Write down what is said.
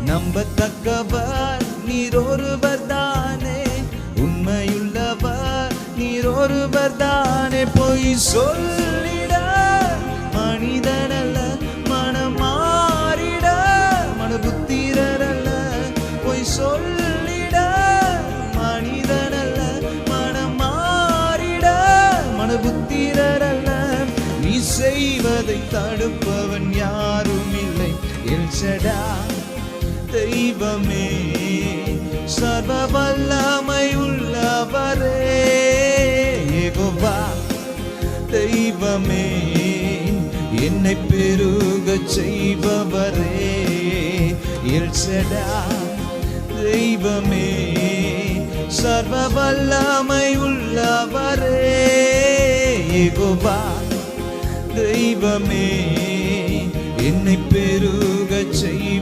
நம்பத்தக்கவர் நீர் ஒருவர் தானே, உண்மையுள்ளவர் நீர் ஒருவர் தானே. பொய் சொல்லிட மனிதனல்ல, மனம் மாறிட மனபுத்திரரல்ல. பொய் சொல்லிட மனிதனல்ல, மனம் மாறிட மனபுத்திரரல்ல. நீ செய்வதை தடுப்பவன் யாரும் இல்லை. எல்ஷடா தெய்வமே, சர்வ வல்லமை உள்ளவரே. யெகோவா தெய்வமே, என்னை பெருகச் செய்பவரே. எல்ஷடா தெய்வமே, சர்வ வல்லமை உள்ளவரே. யெகோவா தெய்வமே, என்னை பெருகச் செய்பவரே.